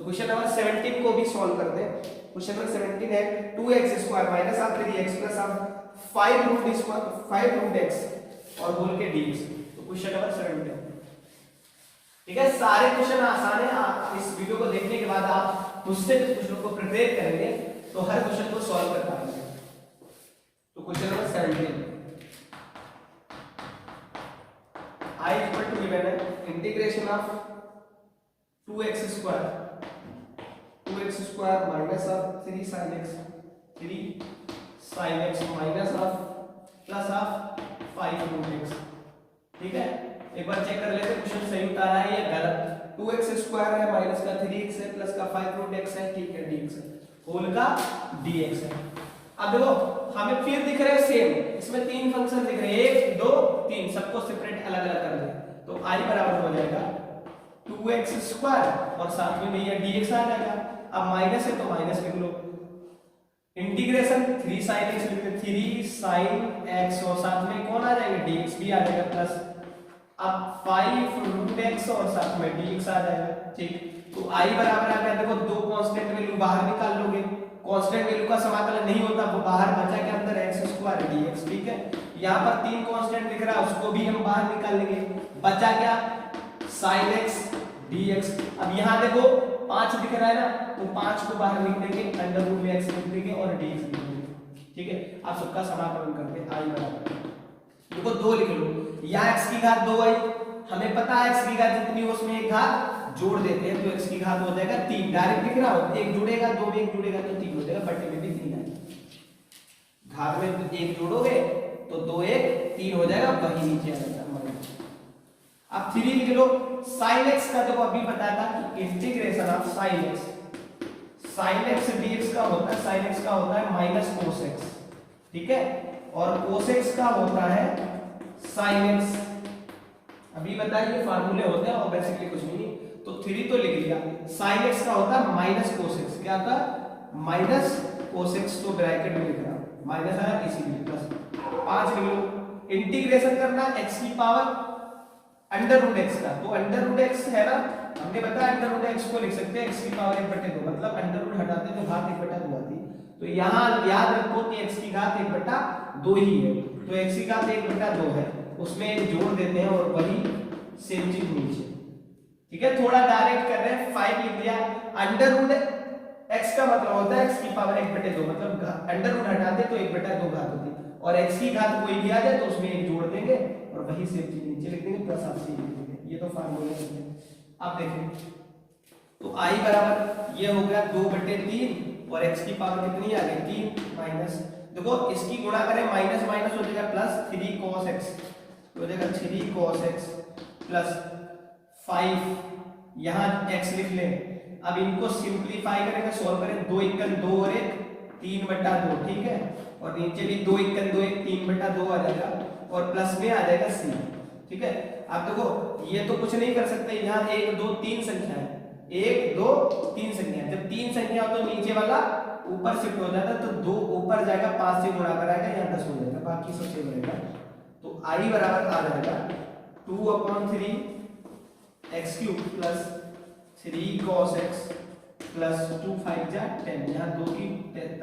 Question number 17 को भी solve करते हैं। क्वेश्चन नंबर 17 है 2x² minus of 3x plus of 5 root x और होल के dx। तो क्वेश्चन नंबर 17, ठीक है। सारे क्वेश्चन आसान है। आप इस वीडियो को देखने के बाद आप मुझसे क्वेश्चन को प्रिपेयर करेंगे तो हर क्वेश्चन को सॉल्व कर पाएंगे। तो question number 17, I equal to given है integration of 2x² minus of 3 sin x minus of plus of 5 root x। ठीक है, एक बार चेक कर लेते हैं क्वेश्चन सही उतारा है या गलत। 2x² है माइनस का 3x है प्लस का 5 रूट x है, ठीक है, dx है, होल का dx है। अब देखो हमें फिर दिख रहे हैं सेम, इसमें तीन फंक्शन दिख रहे हैं, 1 2 3, सबको सेपरेट अलग अलग कर दे तो i बराबर हो जाएगा 2x² और साथ में भैया dx आ जाएगा। अब माइनस है तो माइनस लिख लो, इंटीग्रेशन 3 sin x लिखते 3 sin x और साथ में कौन आ जाएगा dx भी आ जाएगा प्लस अब 5 रूट x और साथ में dx आ जाएगा। ठीक, तो i बराबर आ गया, देखो दो कांस्टेंट वैल्यू बाहर निकाल लोगे, कांस्टेंट वैल्यू का समाकलन नहीं होता, वो बाहर बचा के अंदर x² dx। ठीक है, यहाँ पर तीन कांस्टेंट दिख रहा है उसको भी हम बाहर निकाल लेंगे, बचा क्या sin x dx। अब यहाँ देखो 5 दिख रहा है ना, तो 5 को बाहर लिख देंगे, अंडर रूट में x लिख देंगे और dx लिख देंगे। ठीक है, आप सबका समाकलन करके i बराबर देखो 2 लिख लो, यहाँ x की घात 2 आई, हमें पता है x की घात जितनी हो उसमें एक घात जोड़ देते हैं तो x की घात हो जाएगा 3। डायरेक्ट लिख रहा हूं, एक जुड़ेगा 2 में 1 जुड़ेगा तो 3 हो जाएगा, बटे में भी 3 आएगा, घात में 1 जोड़ोगे तो 2 1 3 हो जाएगा, वही नीचे आ जाएगा। अब 3 लिख लो, sin x का देखो अभी बताया था कि integration of sin x dx का होता है, sin x का होता है माइनस cos x। ठीक है, और cos x का होता है sin x। अभी बताइए फार्मूले होते हैं और बेसिकली कुछ भी नहीं, तो 3 तो लिख लिया, sin x का होता है माइनस cos x, क्या था माइनस cos x, तो ब्रैकेट में लिख रहा हूं माइनस आया इसीलिए प्लस 5 लिख लो, इंटीग्रेशन करना x की पावर अंडर रूट x का, तो अंडर रूट x है ना, हमने बताया अंडर रूट x को लिख सकते हैं x की पावर 1/2, मतलब अंडर रूट हटाते तो घात 1/2 आती, तो यहाँ याद रखो कि x की घात 1/2 ही है, तो x की घात 1/2 है, उसमें जोड़ देते हैं और वही सेम चीज नीचे। ठीक है, थोड़ा डायरेक्ट कर रहे हैं, 5 लिख दिया, अंडर रूट x का मतलब होता है x की पावर 1/2, मतलब अंडर रूट हटाते तो 1/2 घात होती, और x की घात कोई भी आ जाए तो उसमें एक जोड़ देंगे और वही सेम चीज नीचे लिख देंगे प्लस आप लिख देंगे, ये तो फार्मूला है। अब देखें तो i बराबर ये हो गया 2/3 और x की पावर कितनी आ गई 3 माइनस, देखो इसकी गुणा करें माइनस माइनस हो जाएगा प्लस 3 cos x, हो जाएगा 3 cos x प्लस 5, यहाँ x लिख लें। अब इनको सिंपलीफाई करेंगे, सॉल्व करें, 2 × 2 और 1 3/2। ठीक है, और नीचे भी 2 × 2 1 3/2 आ जाएगा और प्लस में आ जाएगा c। ठीक है, अब देखो ये तो कुछ नहीं कर सकते, यहाँ 1 2 3 संख्या है, 1 2 3 संख्या, जब 3 संख्या हो तो नीचे वाला ऊपर शिफ्ट हो जाता है, तो 2 ऊपर जाएगा 5 से गुणा कराएगा, यहाँ 10 हो जाएगा, बाकी सब सेम रहेगा, तो i बराबर आ जाएगा 2/3 x³ plus 3 cos x plus 2 5 जा 10, यहाँ 2 की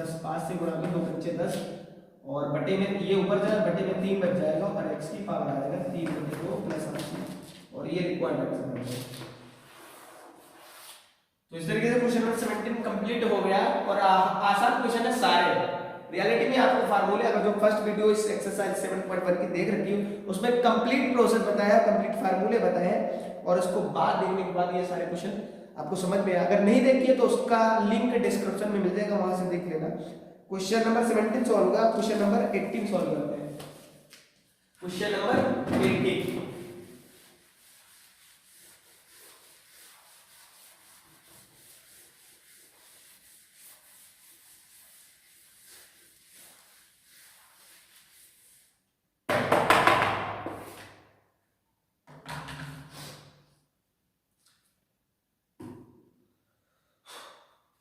10 5 से गुणा में 2 × 10 और बटे में ये ऊपर जाएगा, बटे में 3 बच जाएगा और x की पावर आ जाएगा 3/2 प्लस 80 और ये रिक्वायर्ड आंसर है। तो इस तरीके से क्वेश्चन नंबर 17 कंप्लीट हो गया और आसान क्वेश्चन है सारे। रियलिटी में आपको फार्मूले, अगर जो फर्स्ट वीडियो इस एक्सरसाइज 7.1 की देख रखी हो उसमें कंप्लीट प्रोसेस बताया, कंप्लीट फार्मूले बताए हैं और उसको बाद देखने के बाद ये सारे क्वेश्चन आपको समझ में आया। अगर नहीं देखी है तो उसका लिंक डिस्क्रिप्शन में मिल जाएगा, वहां से देख लेना। क्वेश्चन नंबर 17 सॉल्व होगा, क्वेश्चन नंबर 18 सॉल्व करते हैं। Question number 18,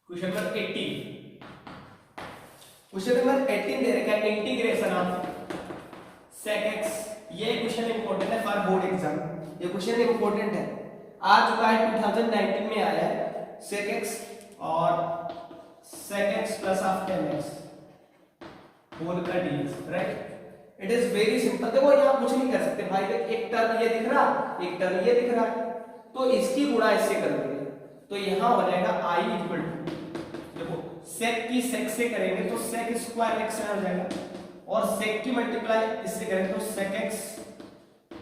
question number 18, question number 18 दे रखा है इंटीग्रेशन ऑफ sec x। ये क्वेश्चन इंपॉर्टेंट है फॉर बोर्ड एग्जाम, ये क्वेश्चन इंपॉर्टेंट है, आ चुका है 2019 में आया है। sec x और sec x plus of 10x whole का dx, right. It is very simple. देखो यहाँ कुछ नहीं कर सकते भाई, एक टर्म ये दिख रहा, एक टर्म ये दिख रहा है, तो इसकी गुणा इससे कर देंगे, तो यहाँ हो जाएगा i इक्वल टू, देखो sec की sec से करेंगे तो sec स्क्वायर x हो जाएगा, और sec की मल्टीप्लाई इससे करेंगे तो sec x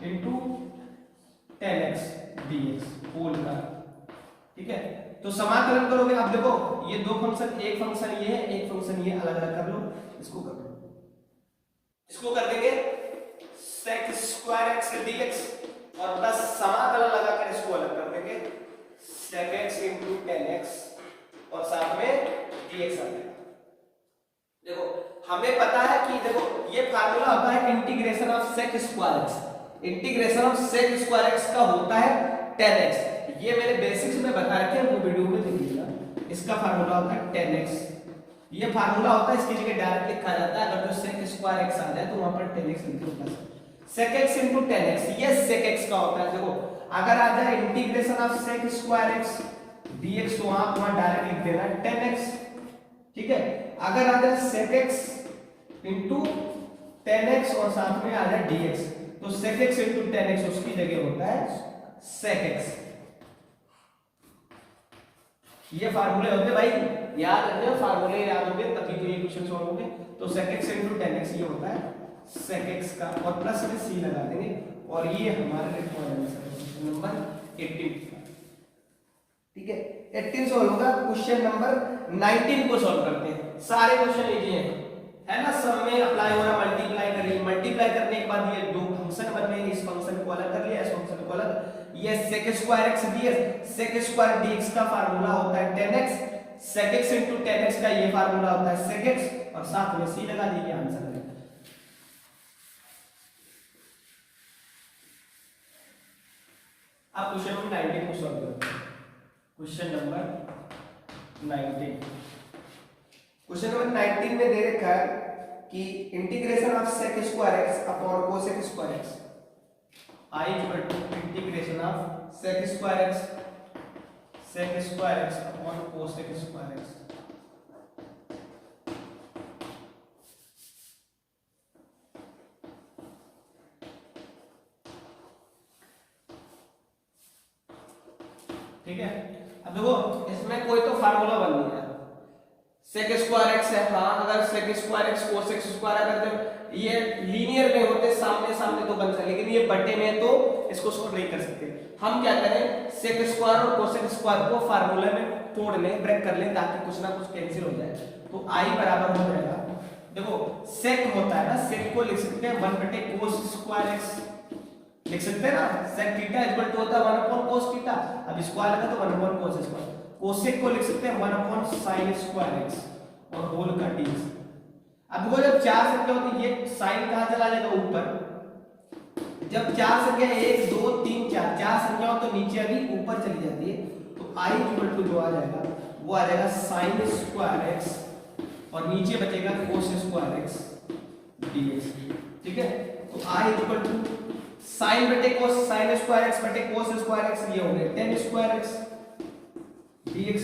into 10x dx whole का, ठीक है। तो समाकलन करोगे, अब देखो ये दो फंक्शन, एक फंक्शन ये है, एक फंक्शन ये, अलग अलग कर लो, इसको कर लो, इसको कर देंगे sec स्क्वायर x dx और प्लस समाकलन लगाकर इसको अलग कर देंगे sec x इंटू 10x और साथ में dx आ जाएगा। देखो हमें पता है कि देखो ये फार्मूला होता है integration of sec square x, integration of sec square x का होता है 10x, ये मैंने बेसिक्स में बता रखे हैं, वो वीडियो में देख लीजिएगा। इसका फार्मूला होता है 10x, ये फार्मूला होता है, इसकी जगह डायरेक्ट लिखा जाता है, अगर जो sec स्क्वायर x आ जाए तो वहां पर 10x लिख दो plus sec x into 10x, ये sec x का होता है। देखो अगर आ जाए integration of sec square x dx तो वहां डायरेक्ट लिख देना 10x, ठीक है। अगर आ जाए sec x into 10x और साथ में आ जाए dx तो sec x into 10x उसकी जगह होता है sec x। ये फार्मूले होते भाई, याद रखना, फार्मूले याद होंगे तभी तो ये क्वेश्चन सॉल्व होंगे। तो sec x into 10x ये होता है sec x का, और प्लस में c लगा देंगे, और ये हमारे रिक्वायरमेंट है क्वेश्चन नंबर 18, ठीक है। 18 सॉल्व होगा। क्वेश्चन नंबर 19 को सॉल्व करते हैं। सारे क्वेश्चन इजी हैं, है ना, सब में अप्लाई हो रहा, मल्टीप्लाई करिए, मल्टीप्लाई करने के बाद ये दो फंक्शन बने, इस फंक्शन को अलग कर लिया, इस फंक्शन को अलग, ये sec square x dx, sec square dx का फार्मूला होता है 10x, sec x into 10x का ये फार्मूला होता है sec x, और साथ में c लगा दीजिए, आंसर है। अब क्वेश्चन नंबर 19 को सॉल्व करते हैं। क्वेश्चन नंबर 19, क्वेश्चन नंबर 19 में दे रखा है कि integration of sec square x upon cosec square x, I equal to integration of sec square x upon cosec square x। ठीक है, अब देखो इसमें कोई तो फार्मूला बन गया, sec स्क्वायर x है, हाँ अगर sec square x cosec square, अगर ये लीनियर में होते सामने सामने तो बन सकते, लेकिन ये बटे में तो इसको सॉल्व नहीं कर सकते। हम क्या करें, sec स्क्वायर और cosec स्क्वायर को फार्मूले में तोड़ लें, ब्रेक कर लें, ताकि कुछ ना कुछ कैंसिल हो जाए। तो i बराबर हो जाएगा, देखो sec होता है ना, sec को लिख सकते हैं 1 बटे cos स्क्वायर x, लिख सकते हैं ना, sec थीटा इक्वल टू होता है 1 अपॉन cos थीटा, अब स्क्वायर लगा तो 1 अपॉन cos स्क्वायर, cosec को लिख सकते हैं 1 अपॉन sin स्क्वायर x और होल का dx। अब देखो जब चार संख्या होती है, ये साइन कहां चला जाएगा, ऊपर। जब चार संख्या 1 2 3 4 चार संख्या हो तो नीचे अभी ऊपर चली जाती है, तो i इक्वल टू जो आ जाएगा वो आ जाएगा sin स्क्वायर x और नीचे बचेगा cos स्क्वायर x dx, ठीक है। तो i इक्वल टू sin बटे cos, sin स्क्वायर x बटे cos स्क्वायर x, ये हो गया tan स्क्वायर x dx,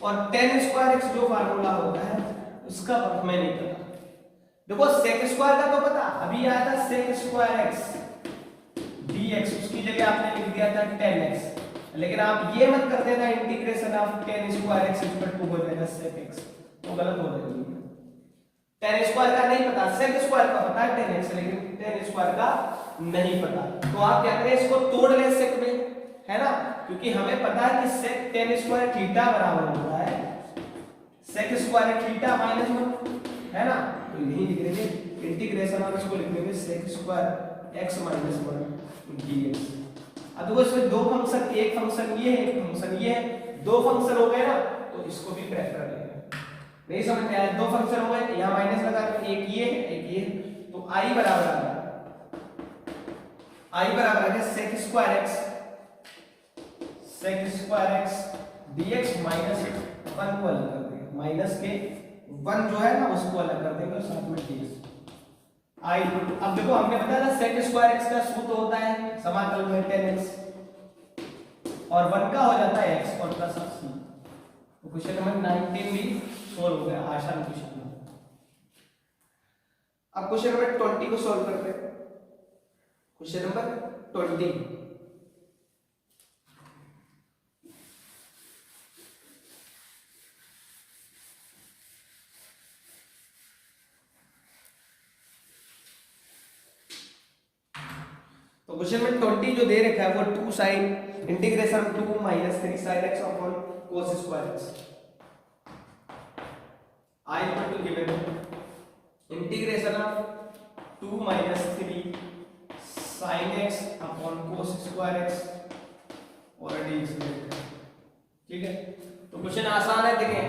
और tan स्क्वायर x जो फार्मूला होता है उसका मैं नहीं पता। देखो sec स्क्वायर का तो पता, अभी आया था sec स्क्वायर x dx, उसकी जगह आपने लिख दिया था 10x, लेकिन आप ये मत कर देना integration of tan square x equal to हो जाएगा sec x, तो गलत हो जाएगी। tan स्क्वायर का नहीं पता, sec स्क्वायर का पता है 10x, लेकिन tan स्क्वायर का नहीं पता। तो आप क्या करें, इसको तोड़ ले sec में, है ना, क्योंकि हमें पता है कि sec tan स्क्वायर थीटा बराबर होता है sec स्क्वायर थीटा माइनस 1, है ना, तो यही लिख देंगे इंटीग्रेशन ऑफ, इसको लिख देंगे sec square x minus 1 dx। अब देखो इसमें दो फंक्शन, एक फंक्शन ये है, एक फंक्शन ये है, दो फंक्शन हो गए ना, तो इसको भी ब्रेक कर लेंगे। नहीं समझ में आया, दो फंक्शन हो गए, यहाँ माइनस लगा के एक ये है एक ये है, तो i बराबर आ गया, i बराबर आ गया sec square x dx minus 1 को अलग कर देंगे, माइनस के 1 जो है ना उसको अलग कर देंगे और साथ में dx। i, अब देखो हमने बताया था sec स्क्वायर x का सूत्र होता है समाकलन में 10x, और 1 का हो जाता है x और प्लस c, क्वेश्चन नंबर 19 भी सोल्व हो गया, आसान क्वेश्चन। अब क्वेश्चन नंबर 20 को सॉल्व करते हैं। क्वेश्चन नंबर 20, तो क्वेश्चन में 20 जो दे रखा है वो 2 sin integration 2 minus 3 sin x upon cos square x I equal to given integration of 2 minus 3 sin x upon cos square x और dx। ठीक है, तो क्वेश्चन आसान है। देखें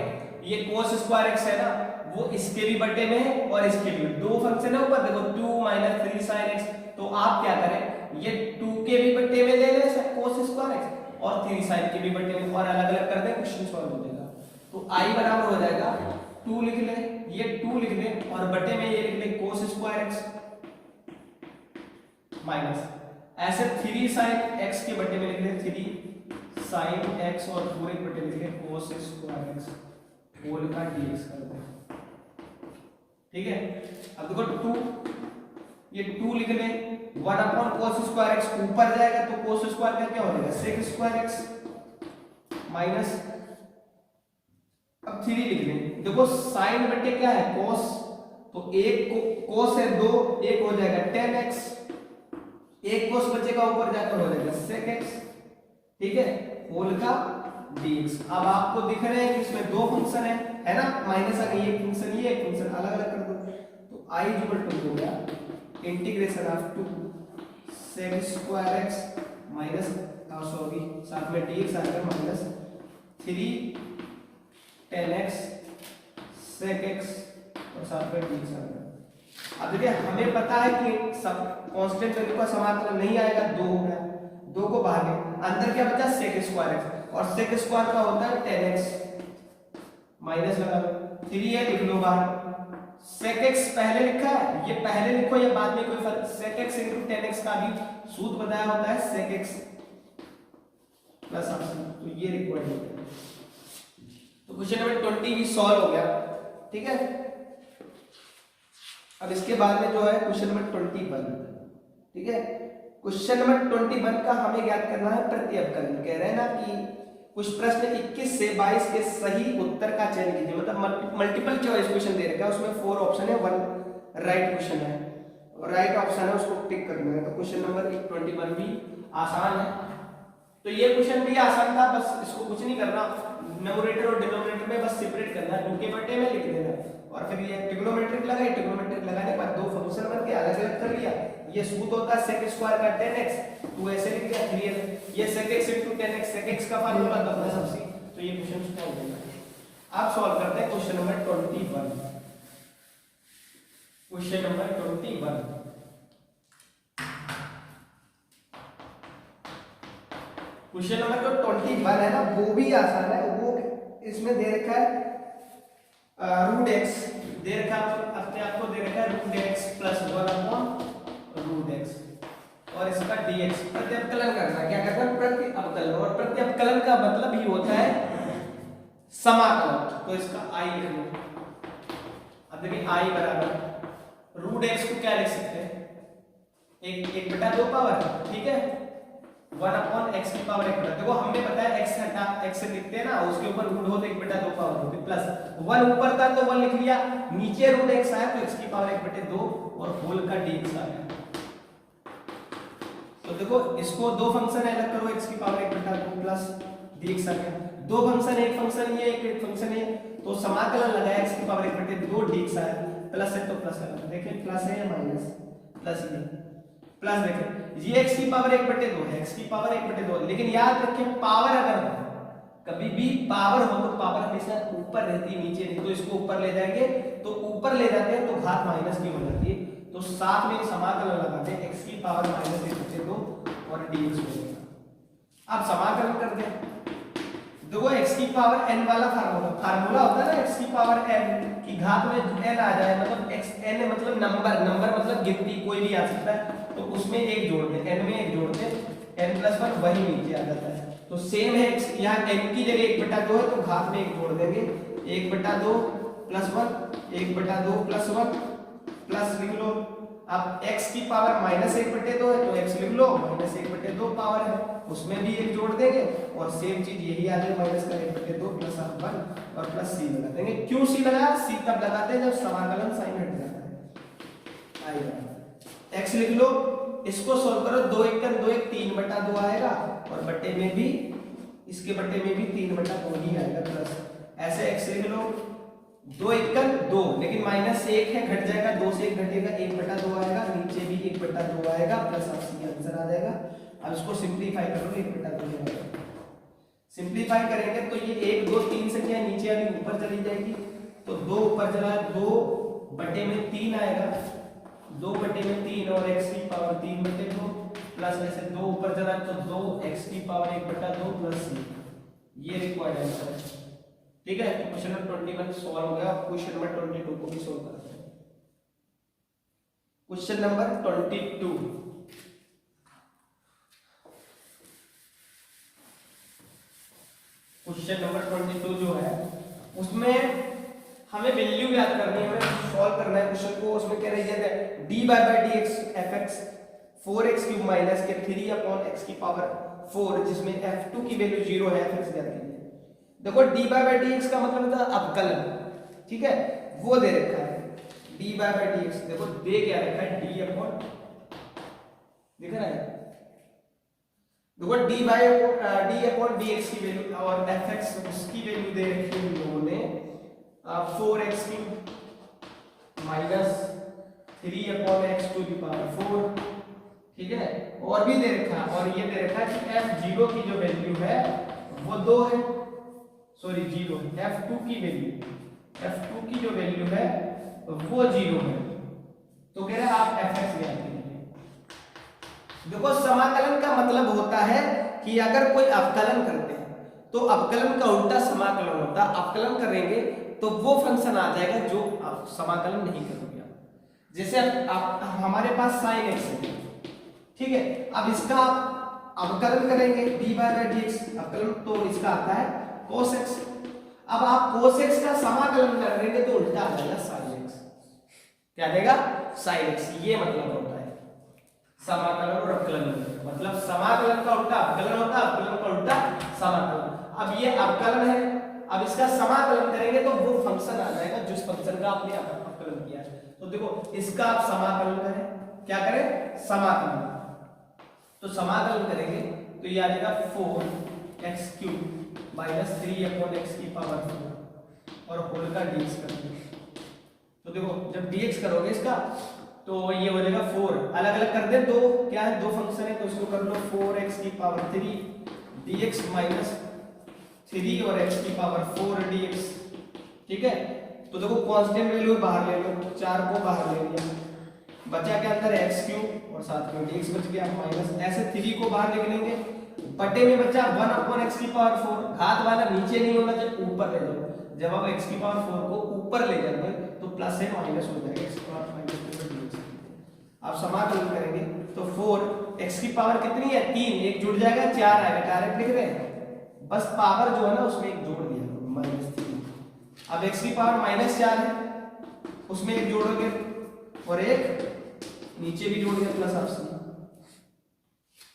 ये cos स्क्वायर x है ना, वो इसके भी बट्टे में है और इसके भी, दो फंक्शन है ऊपर देखो 2 माइनस 3 sin x, तो आप क्या करें, ये 2 के भी बट्टे में ले लें cos स्क्वायर x और 3 sin के भी बट्टे में, और अलग अलग कर दें, क्वेश्चन सॉल्व हो जाएगा। तो I बराबर हो जाएगा 2 लिख लें, ये 2 लिख लें और बट्टे में ये लिख लें cos स्क्वायर x माइनस ऐसे 3 sin x के बट्टे में लिख लें 3 sin x और पूरे बट्टे में लिख लें cos स्क्वायर x होल का dx कर दें। ठीक है, अब देखो 2, ये 2 लिख लें, 1 अपॉन cos स्क्वायर x ऊपर जाएगा तो cos स्क्वायर का क्या हो जाएगा sec स्क्वायर x माइनस, अब 3 लिख लें, देखो sin बटे क्या है cos, तो एक को cos है 2, एक हो जाएगा 10x, एक cos बचेगा ऊपर जाकर हो जाएगा sec x। ठीक है, होल का dx। अब आपको दिख रहा है कि इसमें दो फंक्शन है ना, माइनस आ गई, एक फंक्शन ये एक फंक्शन, अलग अलग कर दो, तो I इक्वल टू हो गया integration of 2 sec square x minus, sorry साथ में dx आ गया माइनस 3 10x sec x और साथ में dx आ गया। अब देखिए हमें पता है कि सब कांस्टेंट वैल्यू का समाकलन नहीं आएगा, 2 हो गया, 2 को बाहर ले, अंदर क्या बचा sec स्क्वायर x, और sec स्क्वायर का होता है 10x माइनस लगा लो, 3 है लिख लो बाहर, sec x पहले लिखा है, ये पहले लिखो या बाद में कोई फर्क, sec x into 10x का भी सूत्र बताया होता है sec x प्लस ऑप्शन, तो ये रिक्वायर्ड है। तो क्वेश्चन नंबर 20 भी सॉल्व हो गया। ठीक है, अब इसके बाद में जो है क्वेश्चन नंबर 21। ठीक है, क्वेश्चन नंबर 21 का हमें ज्ञात करना है प्रत्यवकलन। कह रहे हैं ना कि कुछ प्रश्न 21 से 22 के सही उत्तर का चयन कीजिए, मतलब मल्टीपल चॉइस क्वेश्चन दे रखा है, उसमें 4 ऑप्शन है, 1 राइट क्वेश्चन है और राइट ऑप्शन है, उसको टिक करना है। तो क्वेश्चन नंबर 21 भी आसान है, तो ये क्वेश्चन भी आसान था, बस इसको कुछ नहीं करना, न्यूमरेटर और डिनोमिनेटर में बस सेपरेट करना है, 2 के बटे में लिख देना और फिर ये ट्रिग्नोमेट्रिक लगाए, ट्रिग्नोमेट्रिक लगाने के बाद दो फंक्शन बन के अलग अलग कर लिया। ये सूत्र होता है sec स्क्वायर का 10x, तो ऐसे लिख दिया 3x, ये sec x into 10x, sec x का फार्मूला तो अपना सबसे, तो ये क्वेश्चन सॉल्व हो गया। आप सॉल्व करते हैं question number 21। Question number 21, question number तो 21 है ना, वो भी आसान है, वो इसमें दे रखा है रूट x दे रखा है, अपने आप को दे रखा है root x plus 1 upon root x और इसका dx प्रत्यवकलन करना है। क्या करना है, प्रत्यवकलन, और प्रत्यवकलन का मतलब ही होता है समाकलन, तो इसका I लिख लो। अब देखिए I बराबर रूट x को क्या लिख सकते हैं, एक बटा 2 पावर, ठीक है, 1 अपॉन x की पावर 1 बटा, देखो हमने बताया x हटा x से लिखते हैं ना, उसके ऊपर रूट हो तो 1 बटा 2 पावर होती प्लस 1 ऊपर था तो 1 लिख लिया, नीचे रूट x आया तो x की पावर 1 बटे 2 और होल का dx आ गया। तो देखो इसको दो फंक्शन अलग करो, x की पावर 1 बटा 2 प्लस dx आ गया, दो फंक्शन, एक फंक्शन ये एक फंक्शन ये, तो समाकलन लगाया x की पावर 1 बटे 2 dx आया, प्लस है तो प्लस लगा, देखिए प्लस है या माइनस, प्लस है प्लस, देखिए ये x की पावर 1 बटे 2 है, x की पावर 1 बटे 2, लेकिन याद रखिए पावर अगर हो, कभी भी पावर हो तो पावर हमेशा ऊपर रहती है नीचे नहीं, तो इसको ऊपर ले जाएंगे तो ऊपर ले जाते हैं तो घात माइनस की हो जाती है, तो साथ में समाकलन लगाते हैं x की पावर माइनस 1 बटे 2 और dx हो जाएगा। अब समाकलन करते हैं, देखो x की पावर n वाला फार्मूला होता है ना, x की पावर n की घात में n आ जाए, मतलब x n मतलब नंबर मतलब गिनती कोई भी आ सकता है, तो उसमें एक जोड़ दे, n में एक जोड़ दे, n+1 वही नीचे आ जाता है, तो सेम है, यहाँ n की जगह 1/2 है तो घात में 1 जोड़ देंगे, 1/2 प्लस 1, 1/2 प्लस 1 प्लस लिख लो। अब x की पावर -1/2 है तो x लिख लो, -1/2 पावर है, उसमें भी 1 जोड़ देंगे और सेम चीज यही आ जाए, माइनस का 1/2 प्लस 1 और प्लस c लगा देंगे। क्यों c लगाया? c तब लगाते हैं जब समाकलन साइन हट जाता है। आएगा x लिख लो, इसको सॉल्व करो, 2 1 2 1 3/2 आएगा और बट्टे में भी, इसके बट्टे में भी 3/2 ही आएगा प्लस। ऐसे x लिख लो, 2 1 2, लेकिन -1 है, घट जाएगा, 2 से 1 घटेगा, 1/2 आएगा, नीचे भी 1/2 आएगा प्लस अब सी आंसर आ जाएगा। अब इसको सिंपलीफाई कर लो, 1/2 आएगा। सिंपलीफाई करेंगे तो ये 1 2 3 संख्या नीचे वाली ऊपर चली जाएगी, तो 2 ऊपर चला, 2/3 आएगा, 2/3 और x की पावर 3/2 प्लस ऐसे 2 ऊपर चला तो 2x की पावर 1/2 प्लस c, ये रिक्वायर्ड आंसर है। ठीक है, तो क्वेश्चन नंबर 21 सॉल्व हो गया। क्वेश्चन नंबर 22 को भी सॉल्व करते हैं। क्वेश्चन नंबर 22, क्वेश्चन नंबर 22 जो है उसमें हमें वैल्यू याद करनी है, हमें सॉल्व करना है क्वेश्चन को। उसमें कह रही है dy/dx fx 4x³ माइनस के 3/x की पावर 4, जिसमें f2 की वैल्यू 0 है, fx ज्ञात कीजिए। देखो dy/dx का मतलब होता है अवकलन, ठीक है, वो दे रखा है dy/dx। देखो दे क्या रखा है, दिख रहा है, देखो d/dx की वैल्यू और fx उसकी वैल्यू दे रखी है हम लोगों ने 4x³ माइनस 3/x⁴, ठीक है, और भी दे रखा है, और ये दे रखा है कि f0 की जो वैल्यू है वो 2 है, सॉरी 0, f2 की जो वैल्यू है वो 0 है, तो कह रहे हैं आप fx ज्ञात कीजिए। देखो समाकलन का मतलब होता है कि अगर कोई अवकलन करते हैं तो अवकलन का उल्टा समाकलन होता है, अवकलन करेंगे तो वो फंक्शन आ जाएगा जो आप समाकलन नहीं करोगे। जैसे आप हमारे पास sin x है, ठीक है, अब इसका आप अवकलन करेंगे dy/dx, अवकलन तो इसका आता है cos x। अब आप cos x का समाकलन करेंगे तो उल्टा आ जाएगा sin x, क्या देगा, sin x। ये मतलब होता है समाकलन और अवकलन, मतलब समाकलन का उल्टा अवकलन होता है, अवकलन का उल्टा समाकलन। अब ये अवकलन है, अब इसका समाकलन करेंगे तो वो फंक्शन आ जाएगा जिस फंक्शन का आपने अवकलन किया है। तो देखो इसका आप समाकलन करें, क्या करें, समाकलन, तो समाकलन करेंगे तो ये आ जाएगा 4x³ माइनस 3/x की पावर 4 और होल का dx करेंगे। तो देखो जब dx करोगे इसका तो ये हो जाएगा 4, अलग अलग कर दे, दो क्या है, दो फंक्शन है तो इसको कर लो 4x की पावर 3 dx माइनस 3 और x की पावर 4 dx, ठीक है। तो देखो कांस्टेंट वैल्यू बाहर ले लो, 4 को बाहर ले लिया, बचा के अंदर x³ और साथ में dx बच गया, माइनस ऐसे 3 को बाहर निकलेंगे, बटे में बचा 1/x की पावर 4, घात वाला नीचे नहीं होना चाहिए, ऊपर ले जाओ। जब आप x की पावर 4 को ऊपर ले जाएंगे तो प्लस है माइनस हो जाएगा, x की पावर माइनस। आप समाकलन करेंगे तो 4 x की पावर कितनी है, 3, एक जुड़ जाएगा 4 आएगा, डायरेक्ट लिख रहे हैं, बस पावर जो है ना उसमें एक जोड़ दिया -3। अब x की पावर -4 है, उसमें एक जोड़ोगे और एक नीचे भी जोड़ दिया प्लस आपसे।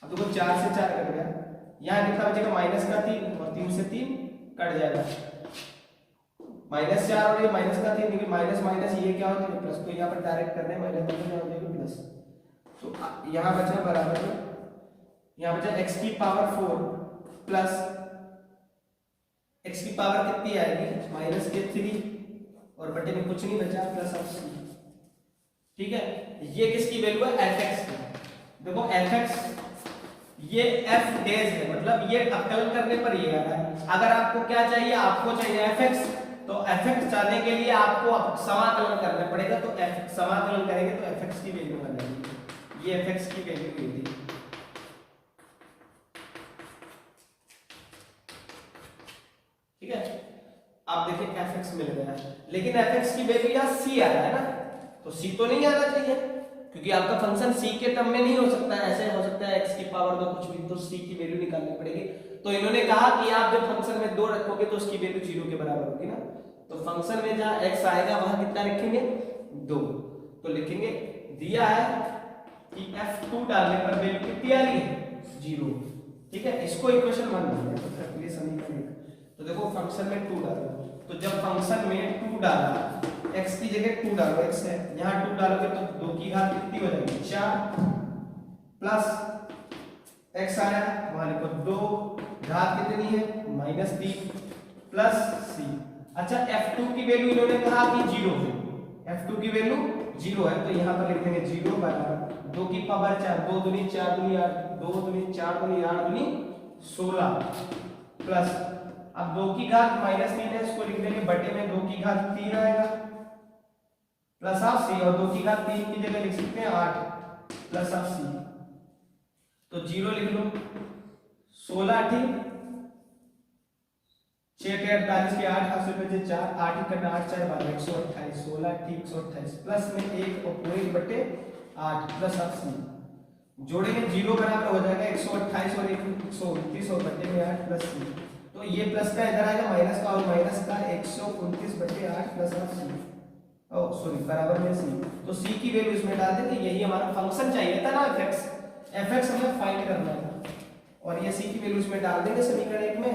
अब देखो 4 से 4 कट गया, यहाँ कितना बचेगा -3 और 3 से 3 कट जाएगा, -4 और ये -3, लेकिन माइनस माइनस ये क्या हो जाएगा प्लस, तो यहाँ पर डायरेक्ट करने माइनस क्या हो जाएगा प्लस। तो यहाँ बचा बराबर में, यहाँ बचा x की पावर 4 प्लस x की पावर कितनी आएगी -3 और बटे में कुछ नहीं बचा प्लस अब c, ठीक है। ये किसकी वैल्यू है, fx की। देखो fx ये f डेज है, मतलब ये अवकलन करने पर ये आ रहा है। अगर आपको क्या चाहिए, आपको चाहिए fx, तो fx चाहने के लिए आपको समाकलन करना पड़ेगा, तो समाकलन करेंगे तो fx की वैल्यू आ जाएगी, ये fx की वैल्यू हुई थी, ठीक है। आप देखिए fx मिल गया, लेकिन fx की वैल्यू यहाँ c आ रहा है ना, तो c तो नहीं आना चाहिए क्योंकि आपका फंक्शन c के टर्म में नहीं हो सकता है, ऐसे हो सकता है x की पावर 2 कुछ भी, तो c की वैल्यू निकालनी पड़ेगी। तो इन्होंने कहा कि आप जब फंक्शन में 2 रखोगे तो उसकी वैल्यू 0 के बराबर होगी ना, तो फंक्शन में जहां x आएगा वहां कितना रखेंगे 2। तो लिखेंगे दिया है कि f2 डालने पर वैल्यू कितनी आ रही है 0। ठीक है, इसको इक्वेशन 1 मान लें, तो ये समीकरण 1। तो देखो फंक्शन में 2 डालो, तो जब फंक्शन में 2 डाला, x की जगह 2 डालो, x है यहां 2 डालोगे तो 2 की घात कितनी हो जाएगी 4 प्लस x आया वहां लिखो 2 घात कितनी है -3 प्लस c। अच्छा f2 की वैल्यू इन्होंने कहा कि 0 है, f2 की वैल्यू 0 है, तो यहां पर लिख देंगे 0 बराबर 2 की पावर 4, 2 दूनी 4 दूनी 8, 2 दूनी 4 दूनी 8 दूनी 16 प्लस अब 2 की घात -3 है, इसको लिख देंगे बटे में 2 की घात 3 आएगा प्लस हाफ c, और 2 की घात 3 की जगह लिख सकते हैं 8 प्लस हाफ c। तो 0 लिख लो, 16 ठीक 6 के 48 के 8 हाथ से बचे 4, 8 करना 8 4 12 128, 16 ठीक 128 प्लस में 1 और पूरे बटे 8 प्लस 80 जोड़ेंगे 0 बराबर हो जाएगा 128 और 129 और बटे में 8 प्लस c। तो ये प्लस का इधर आएगा माइनस का, और माइनस का 129 बटे 8 प्लस 80 ओ सॉरी बराबर में c। तो c की वैल्यू इसमें डाल देंगे, यही हमारा फंक्शन चाहिए था ना fx हमें फाइंड करना था, और ये c की वैल्यू इसमें डाल देंगे समीकरण 1 में।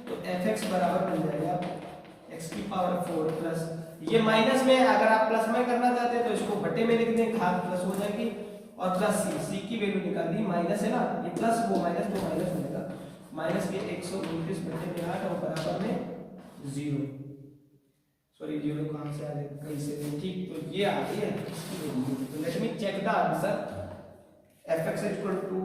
तो fx बराबर बन जाएगा x की पावर 4 प्लस ये माइनस में, अगर आप प्लस में करना चाहते हैं तो इसको बटे में लिख दें, घात प्लस हो जाएगी, और प्लस c की वैल्यू निकाल दी, माइनस है ना ये प्लस वो माइनस तो माइनस हो जाएगा, माइनस के 129 बटे में 8 और बराबर में 0। सॉरी 0 कहां से आ जाएगा कहीं से, ठीक तो ये आ गई है इसकी वैल्यू। तो let me check the answer, fx equal to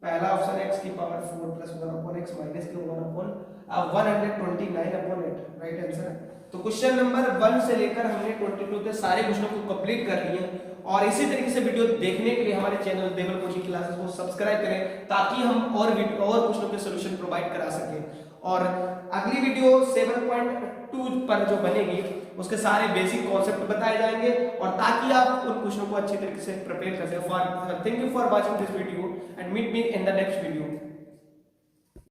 पहला ऑप्शन x की power 4 plus 1 upon x minus के 1 अपॉन 129 अपॉन 8 राइट आंसर है। तो क्वेश्चन नंबर 1 से लेकर हमने 22 तक सारे क्वेश्चनों को कंप्लीट कर लिए, और इसी तरीके से वीडियो देखने के लिए हमारे चैनल देवल कोचिंग क्लासेस को सब्सक्राइब करें, ताकि हम और क्वेश्चनों के सॉल्यूशन प्रोवाइड करा सकें। और अगली वीडियो 7.2 पर जो बनेगी उसके सारे बेसिक कॉन्सेप्ट बताए जाएंगे, और ताकि आप उन क्वेश्चनों को अच्छी तरीके से प्रिपेयर कर सकें। Thank you for watching this video and meet me in the next video.